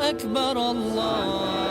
أكبر الله.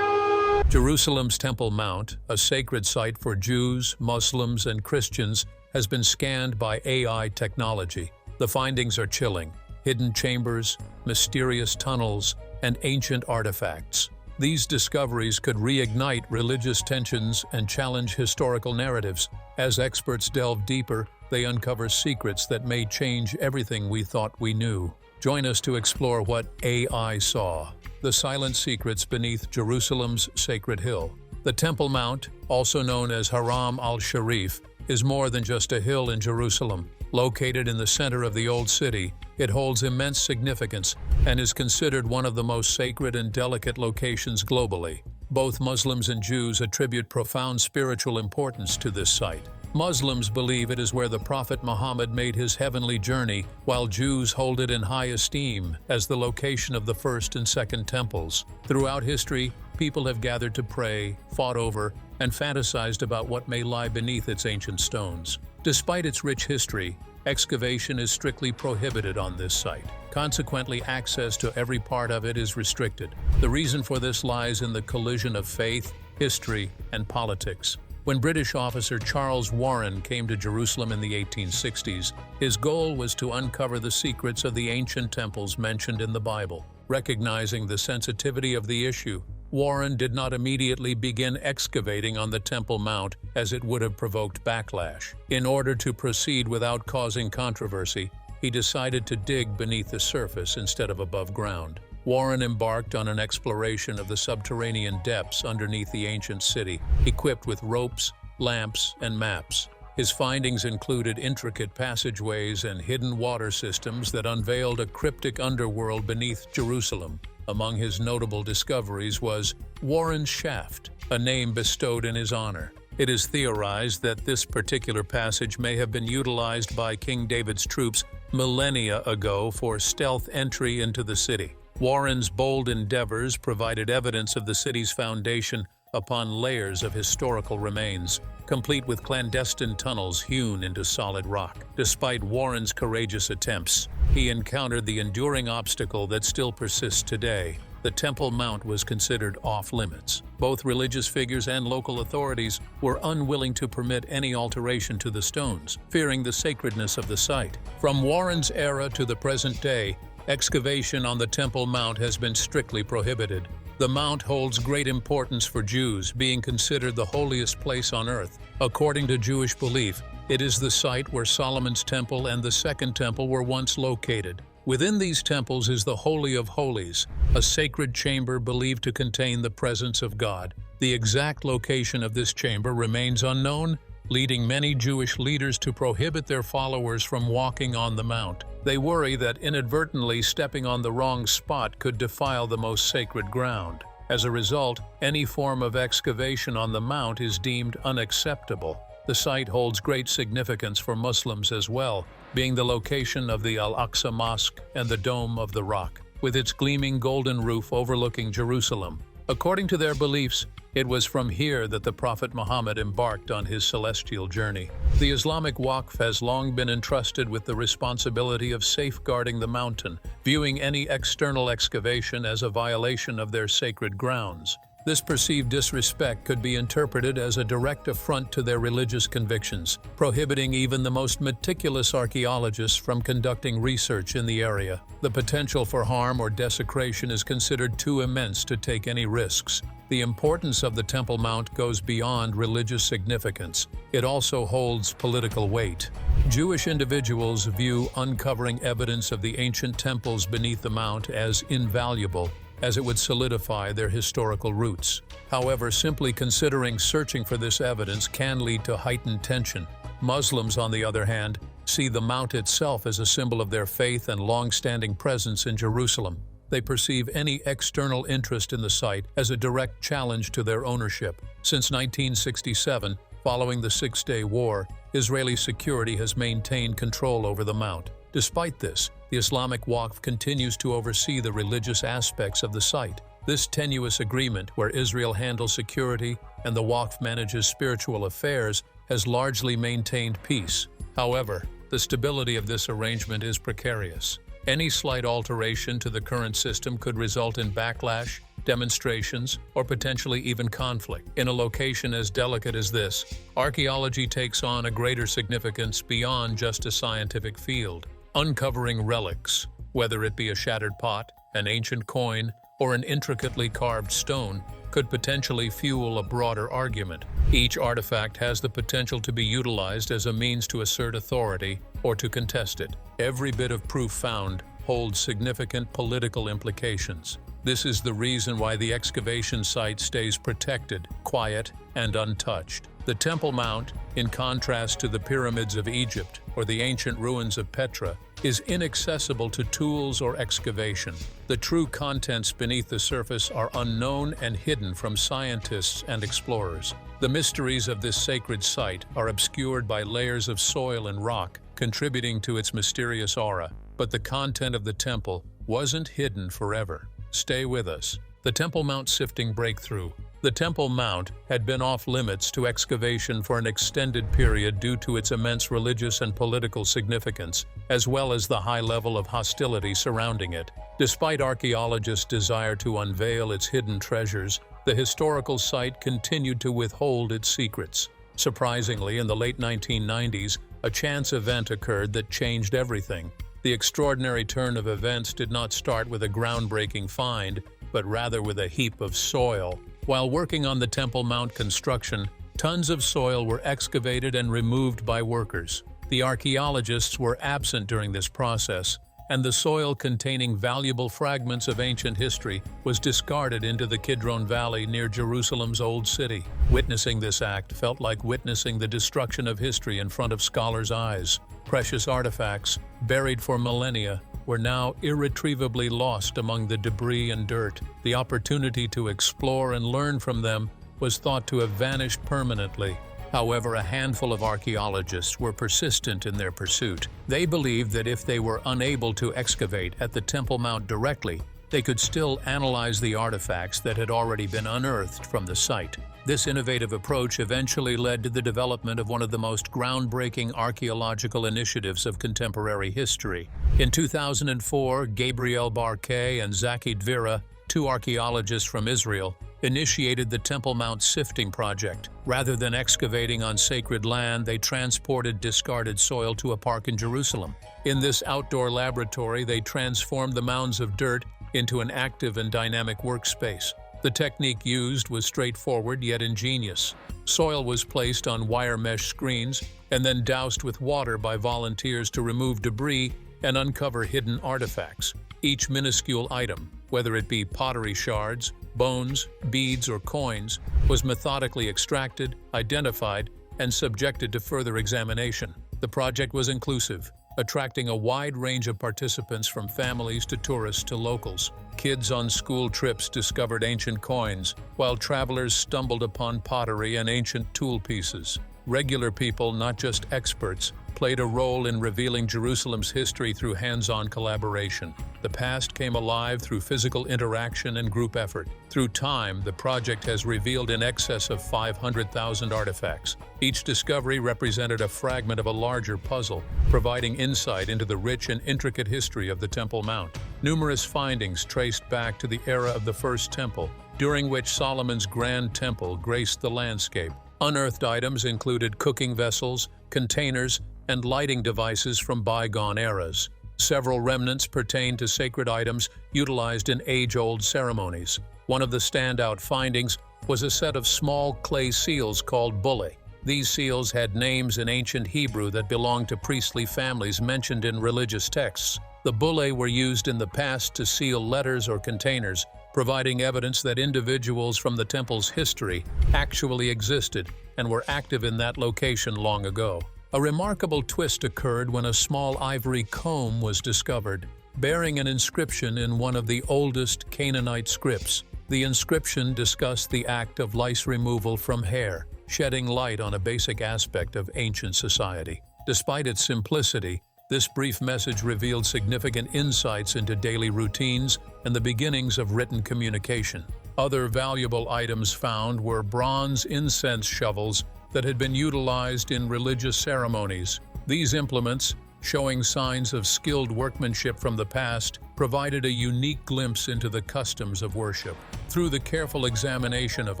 Jerusalem's Temple Mount, a sacred site for Jews, Muslims, and Christians, has been scanned by AI technology. The findings are chilling: hidden chambers, mysterious tunnels, and ancient artifacts. These discoveries could reignite religious tensions and challenge historical narratives. As experts delve deeper, they uncover secrets that may change everything we thought we knew. Join us to explore what AI saw: the silent secrets beneath Jerusalem's sacred hill. The Temple Mount, also known as Haram al-Sharif, is more than just a hill in Jerusalem. Located in the center of the Old City, it holds immense significance and is considered one of the most sacred and delicate locations globally. Both Muslims and Jews attribute profound spiritual importance to this site. Muslims believe it is where the Prophet Muhammad made his heavenly journey, while Jews hold it in high esteem as the location of the first and second temples. Throughout history, people have gathered to pray, fought over, and fantasized about what may lie beneath its ancient stones. Despite its rich history, excavation is strictly prohibited on this site. Consequently, access to every part of it is restricted. The reason for this lies in the collision of faith, history, and politics. When British officer Charles Warren came to Jerusalem in the 1860s, his goal was to uncover the secrets of the ancient temples mentioned in the Bible. Recognizing the sensitivity of the issue, Warren did not immediately begin excavating on the Temple Mount, as it would have provoked backlash. In order to proceed without causing controversy, he decided to dig beneath the surface instead of above ground. Warren embarked on an exploration of the subterranean depths underneath the ancient city, equipped with ropes, lamps, and maps. His findings included intricate passageways and hidden water systems that unveiled a cryptic underworld beneath Jerusalem. Among his notable discoveries was Warren's Shaft, a name bestowed in his honor. It is theorized that this particular passage may have been utilized by King David's troops millennia ago for stealth entry into the city. Warren's bold endeavors provided evidence of the city's foundation upon layers of historical remains, complete with clandestine tunnels hewn into solid rock. Despite Warren's courageous attempts, he encountered the enduring obstacle that still persists today. The Temple Mount was considered off-limits. Both religious figures and local authorities were unwilling to permit any alteration to the stones, fearing the sacredness of the site. From Warren's era to the present day, excavation on the Temple Mount has been strictly prohibited. The mount holds great importance for Jews, being considered the holiest place on earth. According to Jewish belief, it is the site where Solomon's temple and the Second Temple were once located. Within these temples is the Holy of Holies, a sacred chamber believed to contain the presence of God. The exact location of this chamber remains unknown, leading many Jewish leaders to prohibit their followers from walking on the mount. They worry that inadvertently stepping on the wrong spot could defile the most sacred ground. As a result, any form of excavation on the mount is deemed unacceptable. The site holds great significance for Muslims as well, being the location of the Al-Aqsa Mosque and the Dome of the Rock, with its gleaming golden roof overlooking Jerusalem. According to their beliefs, it was from here that the Prophet Muhammad embarked on his celestial journey. The Islamic Waqf has long been entrusted with the responsibility of safeguarding the mountain, viewing any external excavation as a violation of their sacred grounds. This perceived disrespect could be interpreted as a direct affront to their religious convictions, prohibiting even the most meticulous archaeologists from conducting research in the area. The potential for harm or desecration is considered too immense to take any risks. The importance of the Temple Mount goes beyond religious significance. It also holds political weight. Jewish individuals view uncovering evidence of the ancient temples beneath the mount as invaluable, as it would solidify their historical roots. However, simply considering searching for this evidence can lead to heightened tension. Muslims, on the other hand, see the mount itself as a symbol of their faith and long-standing presence in Jerusalem. They perceive any external interest in the site as a direct challenge to their ownership. Since 1967, following the Six-Day War, Israeli security has maintained control over the mount. Despite this, the Islamic Waqf continues to oversee the religious aspects of the site. This tenuous agreement, where Israel handles security and the Waqf manages spiritual affairs, has largely maintained peace. However, the stability of this arrangement is precarious. Any slight alteration to the current system could result in backlash, demonstrations, or potentially even conflict. In a location as delicate as this, archaeology takes on a greater significance beyond just a scientific field. Uncovering relics, whether it be a shattered pot, an ancient coin, or an intricately carved stone, could potentially fuel a broader argument. Each artifact has the potential to be utilized as a means to assert authority or to contest it. Every bit of proof found holds significant political implications. This is the reason why the excavation site stays protected, quiet, and untouched. The Temple Mount, in contrast to the pyramids of Egypt or the ancient ruins of Petra, is inaccessible to tools or excavation. The true contents beneath the surface are unknown and hidden from scientists and explorers. The mysteries of this sacred site are obscured by layers of soil and rock, contributing to its mysterious aura. But the content of the temple wasn't hidden forever. Stay with us. The Temple Mount sifting breakthrough. The Temple Mount had been off-limits to excavation for an extended period due to its immense religious and political significance, as well as the high level of hostility surrounding it. Despite archaeologists' desire to unveil its hidden treasures, the historical site continued to withhold its secrets. Surprisingly, in the late 1990s, a chance event occurred that changed everything. The extraordinary turn of events did not start with a groundbreaking find, but rather with a heap of soil. While working on the Temple Mount construction, tons of soil were excavated and removed by workers. The archaeologists were absent during this process, and the soil containing valuable fragments of ancient history was discarded into the Kidron Valley near Jerusalem's Old City. Witnessing this act felt like witnessing the destruction of history in front of scholars' eyes. Precious artifacts, buried for millennia, were now irretrievably lost among the debris and dirt. The opportunity to explore and learn from them was thought to have vanished permanently. However, a handful of archaeologists were persistent in their pursuit. They believed that if they were unable to excavate at the Temple Mount directly, they could still analyze the artifacts that had already been unearthed from the site. This innovative approach eventually led to the development of one of the most groundbreaking archaeological initiatives of contemporary history. In 2004, Gabriel Barkay and Zaki Dvira, two archaeologists from Israel, initiated the Temple Mount Sifting Project. Rather than excavating on sacred land, they transported discarded soil to a park in Jerusalem. In this outdoor laboratory, they transformed the mounds of dirt into an active and dynamic workspace. The technique used was straightforward yet ingenious. Soil was placed on wire mesh screens and then doused with water by volunteers to remove debris and uncover hidden artifacts. Each minuscule item, whether it be pottery shards, bones, beads, or coins, was methodically extracted, identified, and subjected to further examination. The project was inclusive, attracting a wide range of participants from families to tourists to locals. Kids on school trips discovered ancient coins, while travelers stumbled upon pottery and ancient tool pieces. Regular people, not just experts, played a role in revealing Jerusalem's history through hands-on collaboration. The past came alive through physical interaction and group effort. Through time, the project has revealed in excess of 500,000 artifacts. Each discovery represented a fragment of a larger puzzle, providing insight into the rich and intricate history of the Temple Mount. Numerous findings traced back to the era of the First Temple, during which Solomon's Grand Temple graced the landscape. Unearthed items included cooking vessels, containers, and lighting devices from bygone eras. Several remnants pertain to sacred items utilized in age-old ceremonies. One of the standout findings was a set of small clay seals called bullae. These seals had names in ancient Hebrew that belonged to priestly families mentioned in religious texts. The bullae were used in the past to seal letters or containers, providing evidence that individuals from the temple's history actually existed and were active in that location long ago. A remarkable twist occurred when a small ivory comb was discovered, bearing an inscription in one of the oldest Canaanite scripts. The inscription discussed the act of lice removal from hair, shedding light on a basic aspect of ancient society. Despite its simplicity, this brief message revealed significant insights into daily routines and the beginnings of written communication. Other valuable items found were bronze incense shovels that had been utilized in religious ceremonies, These implements, showing signs of skilled workmanship from the past, provided a unique glimpse into the customs of worship. Through the careful examination of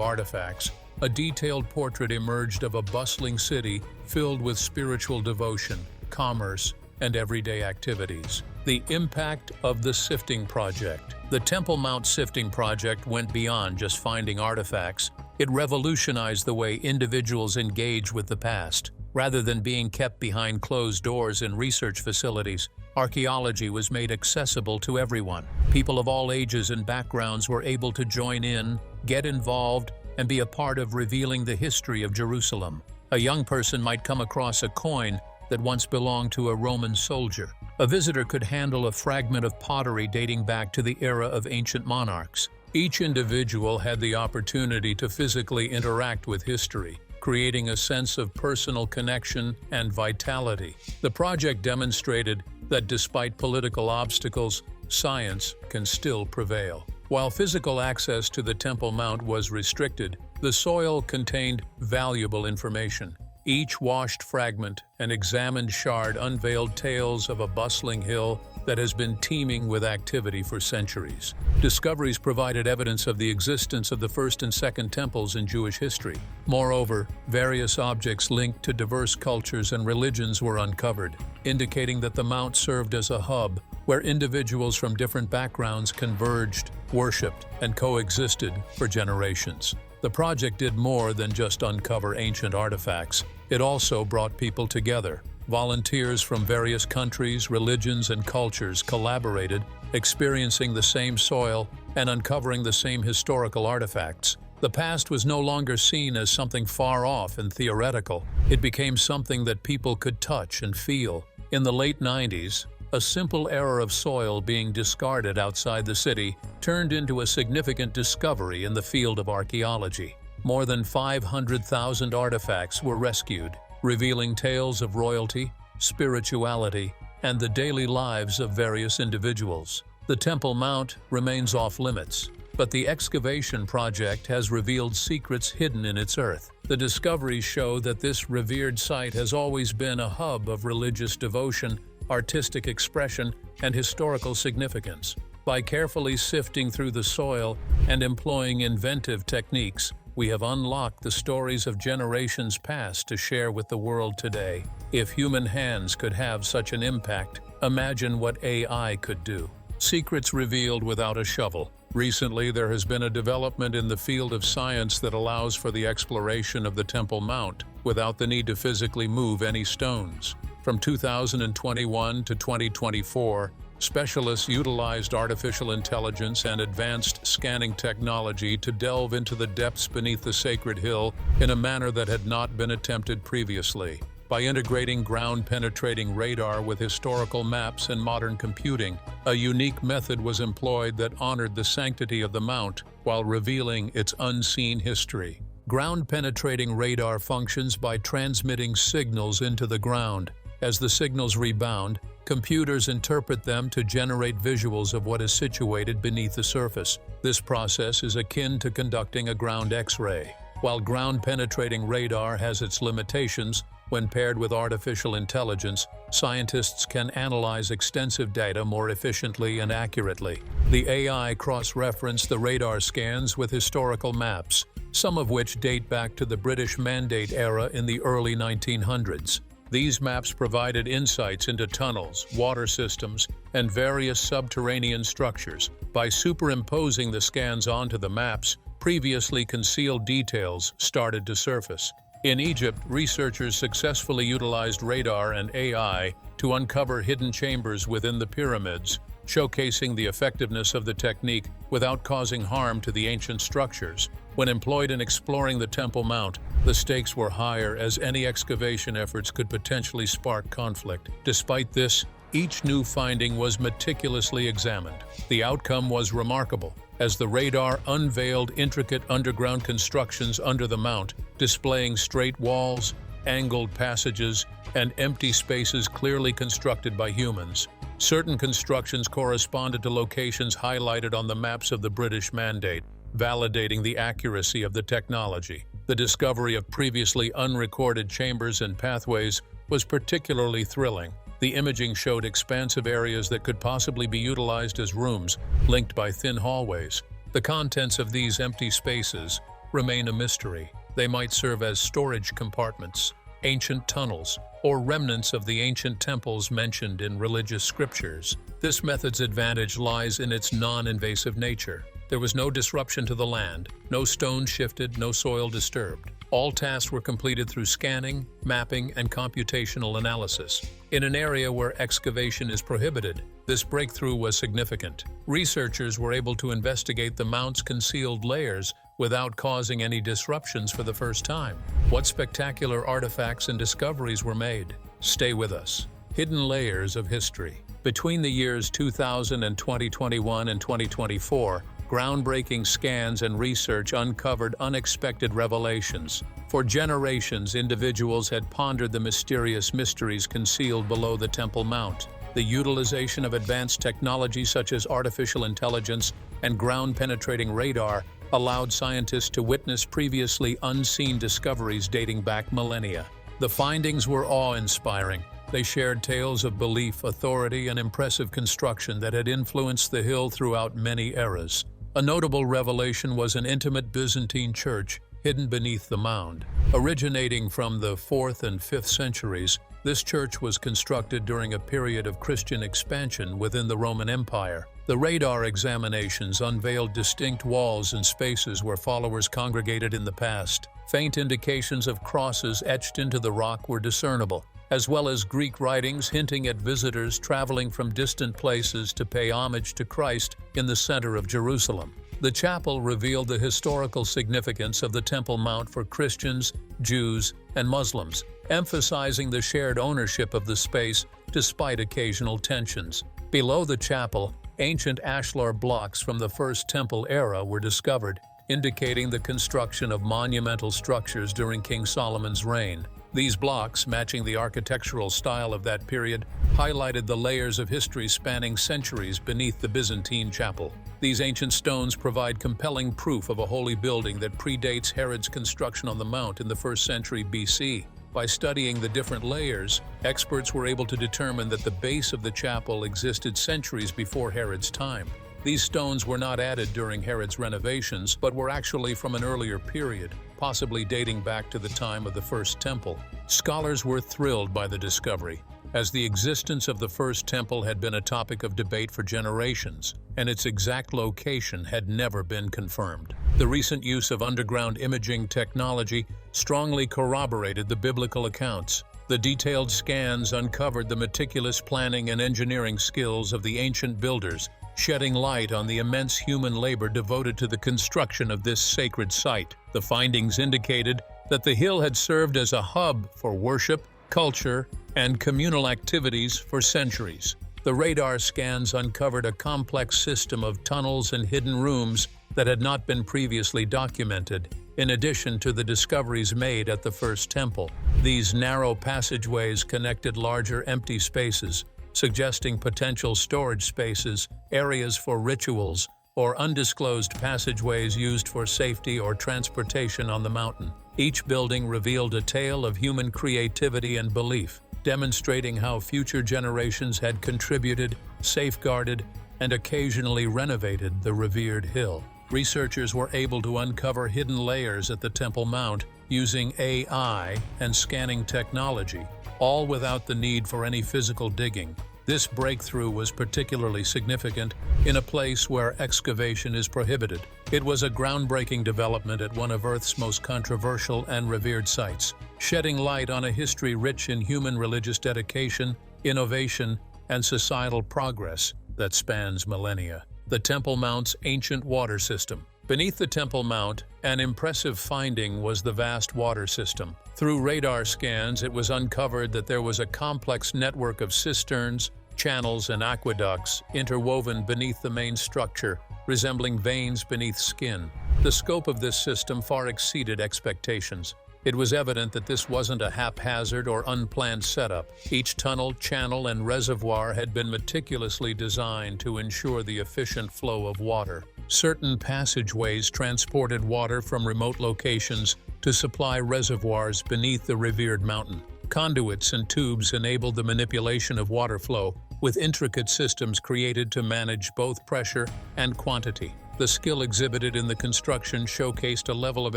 artifacts, a detailed portrait emerged of a bustling city filled with spiritual devotion, commerce, and everyday activities. The impact of the sifting project. The Temple Mount sifting project went beyond just finding artifacts. It revolutionized the way individuals engage with the past. Rather than being kept behind closed doors in research facilities, archaeology was made accessible to everyone. People of all ages and backgrounds were able to join in, get involved, and be a part of revealing the history of Jerusalem. A young person might come across a coin that once belonged to a Roman soldier. A visitor could handle a fragment of pottery dating back to the era of ancient monarchs. Each individual had the opportunity to physically interact with history, creating a sense of personal connection and vitality. The project demonstrated that despite political obstacles, science can still prevail. While physical access to the Temple Mount was restricted, the soil contained valuable information. Each washed fragment and examined shard unveiled tales of a bustling hill that has been teeming with activity for centuries. Discoveries provided evidence of the existence of the first and second temples in Jewish history. Moreover, various objects linked to diverse cultures and religions were uncovered, indicating that the mount served as a hub where individuals from different backgrounds converged, worshipped, and coexisted for generations. The project did more than just uncover ancient artifacts. It also brought people together. Volunteers from various countries, religions, and cultures collaborated, experiencing the same soil and uncovering the same historical artifacts. The past was no longer seen as something far off and theoretical. It became something that people could touch and feel. In the late 90s, a simple error of soil being discarded outside the city turned into a significant discovery in the field of archaeology. More than 500,000 artifacts were rescued, revealing tales of royalty, spirituality, and the daily lives of various individuals. The Temple Mount remains off-limits, but the excavation project has revealed secrets hidden in its earth. The discoveries show that this revered site has always been a hub of religious devotion, artistic expression, and historical significance. By carefully sifting through the soil and employing inventive techniques, we have unlocked the stories of generations past to share with the world today. If human hands could have such an impact, imagine what AI could do. Secrets revealed without a shovel. Recently, there has been a development in the field of science that allows for the exploration of the Temple Mount without the need to physically move any stones. From 2021 to 2024, specialists utilized artificial intelligence and advanced scanning technology to delve into the depths beneath the sacred hill in a manner that had not been attempted previously. By integrating ground-penetrating radar with historical maps and modern computing, a unique method was employed that honored the sanctity of the mount while revealing its unseen history. Ground-penetrating radar functions by transmitting signals into the ground. As the signals rebound, computers interpret them to generate visuals of what is situated beneath the surface. This process is akin to conducting a ground X-ray. While ground-penetrating radar has its limitations, when paired with artificial intelligence, scientists can analyze extensive data more efficiently and accurately. The AI cross-referenced the radar scans with historical maps, some of which date back to the British Mandate era in the early 1900s. These maps provided insights into tunnels, water systems, and various subterranean structures. By superimposing the scans onto the maps, previously concealed details started to surface. In Egypt, researchers successfully utilized radar and AI to uncover hidden chambers within the pyramids, showcasing the effectiveness of the technique without causing harm to the ancient structures. When employed in exploring the Temple Mount, the stakes were higher as any excavation efforts could potentially spark conflict. Despite this, each new finding was meticulously examined. The outcome was remarkable, as the radar unveiled intricate underground constructions under the mount, displaying straight walls, angled passages, and empty spaces clearly constructed by humans. Certain constructions corresponded to locations highlighted on the maps of the British Mandate, validating the accuracy of the technology. The discovery of previously unrecorded chambers and pathways was particularly thrilling. The imaging showed expansive areas that could possibly be utilized as rooms, linked by thin hallways. The contents of these empty spaces remain a mystery. They might serve as storage compartments, ancient tunnels, or remnants of the ancient temples mentioned in religious scriptures. This method's advantage lies in its non-invasive nature. There was no disruption to the land, no stone shifted, no soil disturbed. All tasks were completed through scanning, mapping, and computational analysis. In an area where excavation is prohibited, this breakthrough was significant. Researchers were able to investigate the mount's concealed layers without causing any disruptions for the first time. What spectacular artifacts and discoveries were made? Stay with us. Hidden layers of history. Between the years 2000 and 2021 and 2024, groundbreaking scans and research uncovered unexpected revelations. For generations, individuals had pondered the mysterious mysteries concealed below the Temple Mount. The utilization of advanced technology such as artificial intelligence and ground-penetrating radar allowed scientists to witness previously unseen discoveries dating back millennia. The findings were awe-inspiring. They shared tales of belief, authority, and impressive construction that had influenced the hill throughout many eras. A notable revelation was an intimate Byzantine church hidden beneath the mound. Originating from the 4th and 5th centuries, this church was constructed during a period of Christian expansion within the Roman Empire. The radar examinations unveiled distinct walls and spaces where followers congregated in the past. Faint indications of crosses etched into the rock were discernible, as well as Greek writings hinting at visitors traveling from distant places to pay homage to Christ in the center of Jerusalem. The chapel revealed the historical significance of the Temple Mount for Christians, Jews, and Muslims, emphasizing the shared ownership of the space despite occasional tensions. Below the chapel, ancient ashlar blocks from the First Temple era were discovered, indicating the construction of monumental structures during King Solomon's reign. These blocks, matching the architectural style of that period, highlighted the layers of history spanning centuries beneath the Byzantine chapel. These ancient stones provide compelling proof of a holy building that predates Herod's construction on the mount in the 1st century BC. By studying the different layers, experts were able to determine that the base of the chapel existed centuries before Herod's time. These stones were not added during Herod's renovations, but were actually from an earlier period, possibly dating back to the time of the First Temple. Scholars were thrilled by the discovery, as the existence of the First Temple had been a topic of debate for generations, and its exact location had never been confirmed. The recent use of underground imaging technology strongly corroborated the biblical accounts. The detailed scans uncovered the meticulous planning and engineering skills of the ancient builders, shedding light on the immense human labor devoted to the construction of this sacred site. The findings indicated that the hill had served as a hub for worship, culture, and communal activities for centuries. The radar scans uncovered a complex system of tunnels and hidden rooms that had not been previously documented, in addition to the discoveries made at the First Temple. These narrow passageways connected larger empty spaces, suggesting potential storage spaces, areas for rituals, or undisclosed passageways used for safety or transportation on the mountain. Each building revealed a tale of human creativity and belief, demonstrating how future generations had contributed, safeguarded, and occasionally renovated the revered hill. Researchers were able to uncover hidden layers at the Temple Mount using AI and scanning technology, all without the need for any physical digging. This breakthrough was particularly significant in a place where excavation is prohibited. It was a groundbreaking development at one of Earth's most controversial and revered sites, shedding light on a history rich in human religious dedication, innovation, and societal progress that spans millennia. The Temple Mount's ancient water system. Beneath the Temple Mount, an impressive finding was the vast water system. Through radar scans, it was uncovered that there was a complex network of cisterns, channels, and aqueducts interwoven beneath the main structure, resembling veins beneath skin. The scope of this system far exceeded expectations. It was evident that this wasn't a haphazard or unplanned setup. Each tunnel, channel, and reservoir had been meticulously designed to ensure the efficient flow of water. Certain passageways transported water from remote locations to supply reservoirs beneath the revered mountain. Conduits and tubes enabled the manipulation of water flow, with intricate systems created to manage both pressure and quantity. The skill exhibited in the construction showcased a level of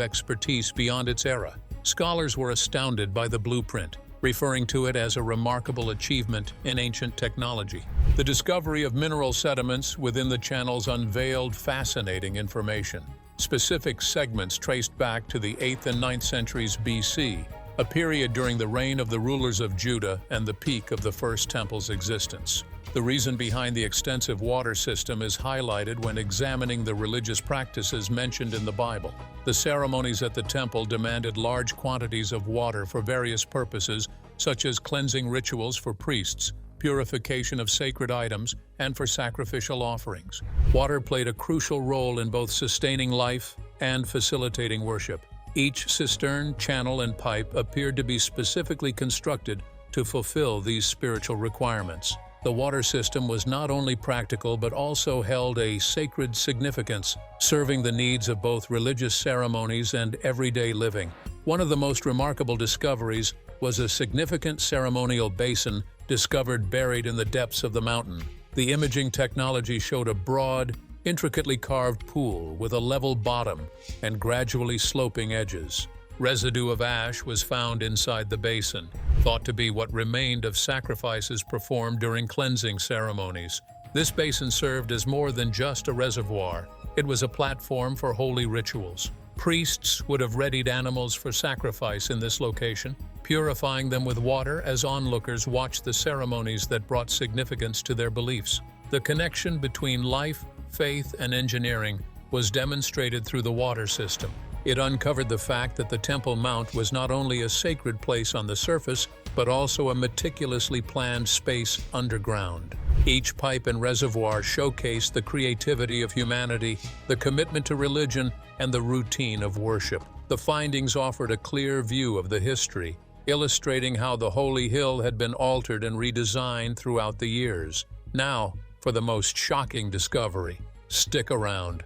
expertise beyond its era. Scholars were astounded by the blueprint, referring to it as a remarkable achievement in ancient technology. The discovery of mineral sediments within the channels unveiled fascinating information. Specific segments traced back to the 8th and 9th centuries BC, a period during the reign of the rulers of Judah and the peak of the First Temple's existence. The reason behind the extensive water system is highlighted when examining the religious practices mentioned in the Bible. The ceremonies at the temple demanded large quantities of water for various purposes, such as cleansing rituals for priests, purification of sacred items, and for sacrificial offerings. Water played a crucial role in both sustaining life and facilitating worship. Each cistern, channel, and pipe appeared to be specifically constructed to fulfill these spiritual requirements. The water system was not only practical but also held a sacred significance, serving the needs of both religious ceremonies and everyday living. One of the most remarkable discoveries was a significant ceremonial basin discovered buried in the depths of the mountain. The imaging technology showed a broad, intricately carved pool with a level bottom and gradually sloping edges. Residue of ash was found inside the basin, thought to be what remained of sacrifices performed during cleansing ceremonies. This basin served as more than just a reservoir. It was a platform for holy rituals. Priests would have readied animals for sacrifice in this location, purifying them with water as onlookers watched the ceremonies that brought significance to their beliefs. The connection between life, faith, and engineering was demonstrated through the water system. It uncovered the fact that the Temple Mount was not only a sacred place on the surface, but also a meticulously planned space underground. Each pipe and reservoir showcased the creativity of humanity, the commitment to religion, and the routine of worship. The findings offered a clear view of the history, illustrating how the Holy Hill had been altered and redesigned throughout the years. Now, for the most shocking discovery. Stick around.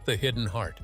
The Hidden Heart.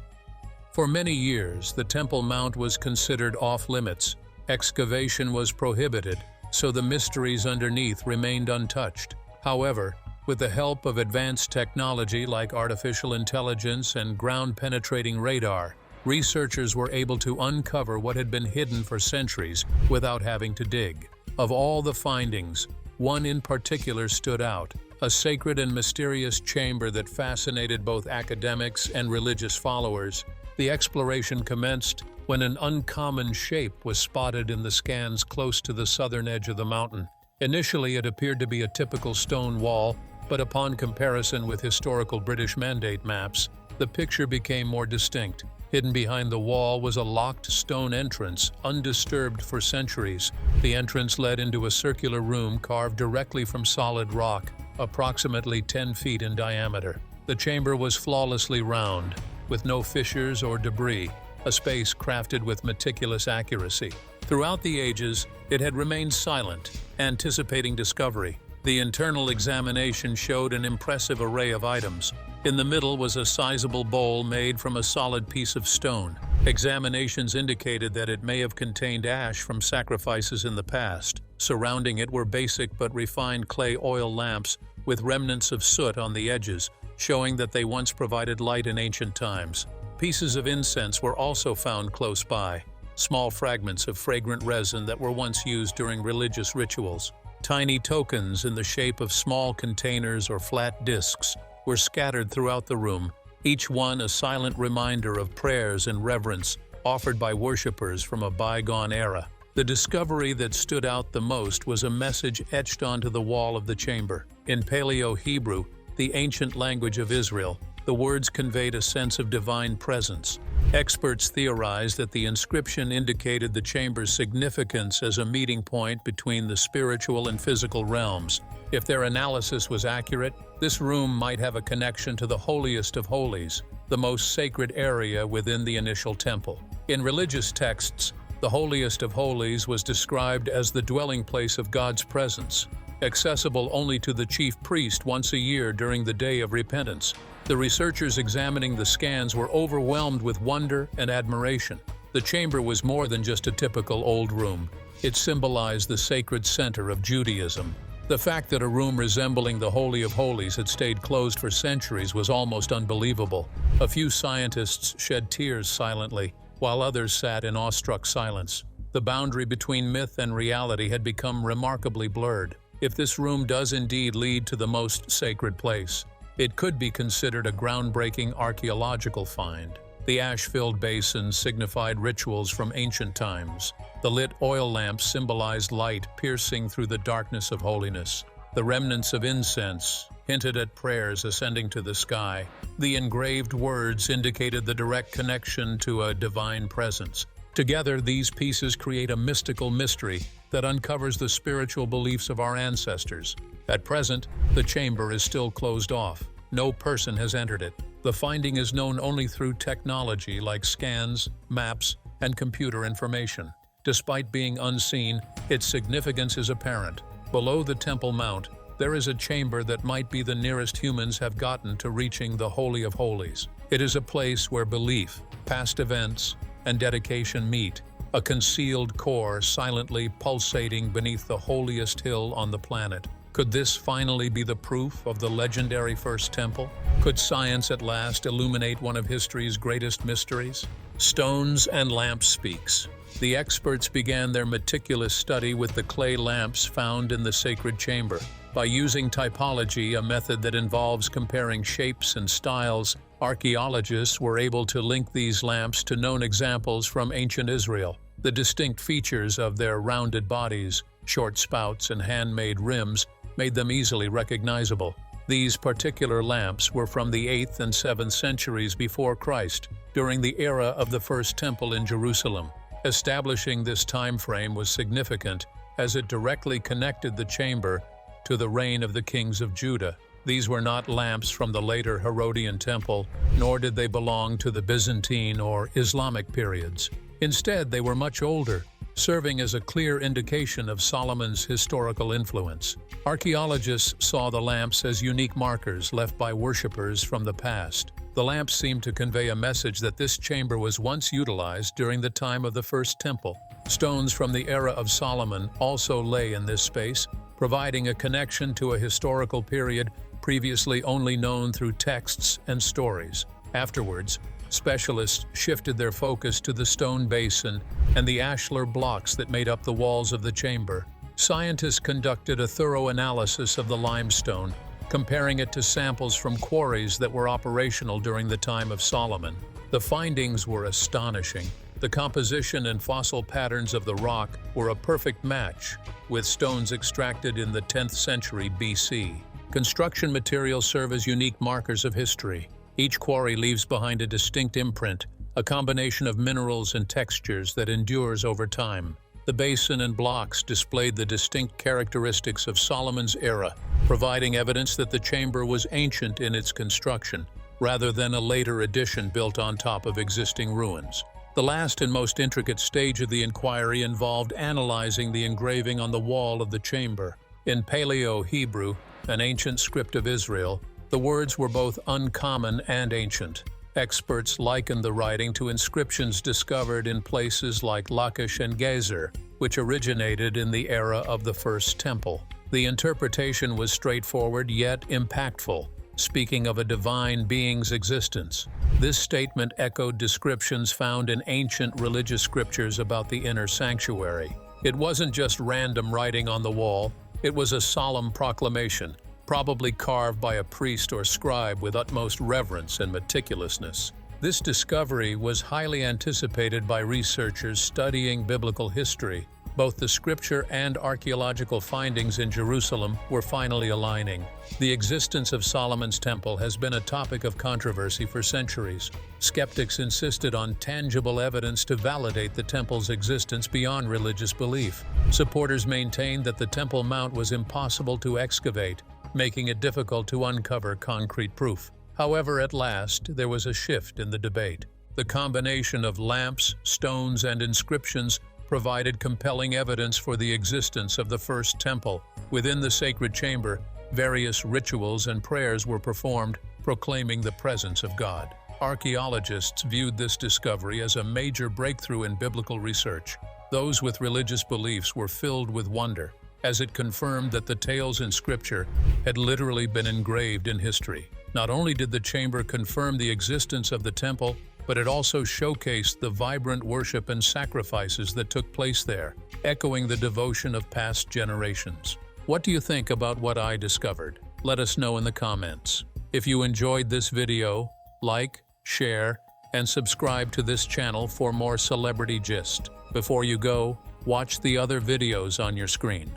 For many years, the Temple Mount was considered off-limits. Excavation was prohibited, so the mysteries underneath remained untouched. However, with the help of advanced technology like artificial intelligence and ground-penetrating radar, researchers were able to uncover what had been hidden for centuries without having to dig. Of all the findings, one in particular stood out, a sacred and mysterious chamber that fascinated both academics and religious followers. The exploration commenced when an uncommon shape was spotted in the scans close to the southern edge of the mountain. Initially, it appeared to be a typical stone wall, but upon comparison with historical British Mandate maps, the picture became more distinct. Hidden behind the wall was a locked stone entrance, undisturbed for centuries. The entrance led into a circular room carved directly from solid rock, approximately 10 feet in diameter. The chamber was flawlessly round, with no fissures or debris, a space crafted with meticulous accuracy. Throughout the ages, it had remained silent, anticipating discovery. The internal examination showed an impressive array of items. In the middle was a sizable bowl made from a solid piece of stone. Examinations indicated that it may have contained ash from sacrifices in the past. Surrounding it were basic but refined clay oil lamps with remnants of soot on the edges, showing that they once provided light in ancient times. Pieces of incense were also found close by, small fragments of fragrant resin that were once used during religious rituals. Tiny tokens in the shape of small containers or flat discs were scattered throughout the room, each one a silent reminder of prayers and reverence offered by worshippers from a bygone era. The discovery that stood out the most was a message etched onto the wall of the chamber. In Paleo-Hebrew, the ancient language of Israel, the words conveyed a sense of divine presence. Experts theorized that the inscription indicated the chamber's significance as a meeting point between the spiritual and physical realms. If their analysis was accurate, this room might have a connection to the holiest of holies, the most sacred area within the initial temple. In religious texts, the holiest of holies was described as the dwelling place of God's presence, accessible only to the chief priest once a year during the Day of Repentance. The researchers examining the scans were overwhelmed with wonder and admiration. The chamber was more than just a typical old room. It symbolized the sacred center of Judaism. The fact that a room resembling the Holy of Holies had stayed closed for centuries was almost unbelievable. A few scientists shed tears silently, while others sat in awestruck silence. The boundary between myth and reality had become remarkably blurred. If this room does indeed lead to the most sacred place, it could be considered a groundbreaking archaeological find. The ash-filled basin signified rituals from ancient times. The lit oil lamps symbolized light piercing through the darkness of holiness. The remnants of incense hinted at prayers ascending to the sky. The engraved words indicated the direct connection to a divine presence. Together, these pieces create a mystical mystery that uncovers the spiritual beliefs of our ancestors. At present, the chamber is still closed off. No person has entered it. The finding is known only through technology like scans, maps, and computer information. Despite being unseen, its significance is apparent. Below the Temple Mount, there is a chamber that might be the nearest humans have gotten to reaching the Holy of Holies. It is a place where belief, past events, and dedication meet, a concealed core silently pulsating beneath the holiest hill on the planet. Could this finally be the proof of the legendary First Temple? Could science at last illuminate one of history's greatest mysteries? Stones and Lamps speaks. The experts began their meticulous study with the clay lamps found in the sacred chamber. By using typology, a method that involves comparing shapes and styles, archaeologists were able to link these lamps to known examples from ancient Israel. The distinct features of their rounded bodies, short spouts, and handmade rims made them easily recognizable. These particular lamps were from the 8th and 7th centuries before Christ, during the era of the First Temple in Jerusalem. Establishing this time frame was significant, as it directly connected the chamber to the reign of the kings of Judah. These were not lamps from the later Herodian temple, nor did they belong to the Byzantine or Islamic periods. Instead, they were much older, serving as a clear indication of Solomon's historical influence. Archaeologists saw the lamps as unique markers left by worshippers from the past. The lamps seemed to convey a message that this chamber was once utilized during the time of the First Temple. Stones from the era of Solomon also lay in this space, providing a connection to a historical period previously only known through texts and stories. Afterwards, specialists shifted their focus to the stone basin and the ashlar blocks that made up the walls of the chamber. Scientists conducted a thorough analysis of the limestone, comparing it to samples from quarries that were operational during the time of Solomon. The findings were astonishing. The composition and fossil patterns of the rock were a perfect match with stones extracted in the 10th century BC. Construction materials serve as unique markers of history. Each quarry leaves behind a distinct imprint, a combination of minerals and textures that endures over time. The basin and blocks displayed the distinct characteristics of Solomon's era, providing evidence that the chamber was ancient in its construction, rather than a later addition built on top of existing ruins. The last and most intricate stage of the inquiry involved analyzing the engraving on the wall of the chamber. In Paleo-Hebrew, an ancient script of Israel, the words were both uncommon and ancient. Experts likened the writing to inscriptions discovered in places like Lachish and Gezer, which originated in the era of the First Temple. The interpretation was straightforward yet impactful, speaking of a divine being's existence. This statement echoed descriptions found in ancient religious scriptures about the inner sanctuary. It wasn't just random writing on the wall, it was a solemn proclamation, probably carved by a priest or scribe with utmost reverence and meticulousness. This discovery was highly anticipated by researchers studying biblical history. Both the scripture and archaeological findings in Jerusalem were finally aligning. The existence of Solomon's temple has been a topic of controversy for centuries. Skeptics insisted on tangible evidence to validate the temple's existence beyond religious belief. Supporters maintained that the Temple Mount was impossible to excavate, making it difficult to uncover concrete proof. However, at last, there was a shift in the debate. The combination of lamps, stones, and inscriptions provided compelling evidence for the existence of the First Temple. Within the sacred chamber, various rituals and prayers were performed, proclaiming the presence of God. Archaeologists viewed this discovery as a major breakthrough in biblical research. Those with religious beliefs were filled with wonder, as it confirmed that the tales in Scripture had literally been engraved in history. Not only did the chamber confirm the existence of the temple, but it also showcased the vibrant worship and sacrifices that took place there, echoing the devotion of past generations. What do you think about what I discovered? Let us know in the comments. If you enjoyed this video, like, share, and subscribe to this channel for more celebrity gist. Before you go, watch the other videos on your screen.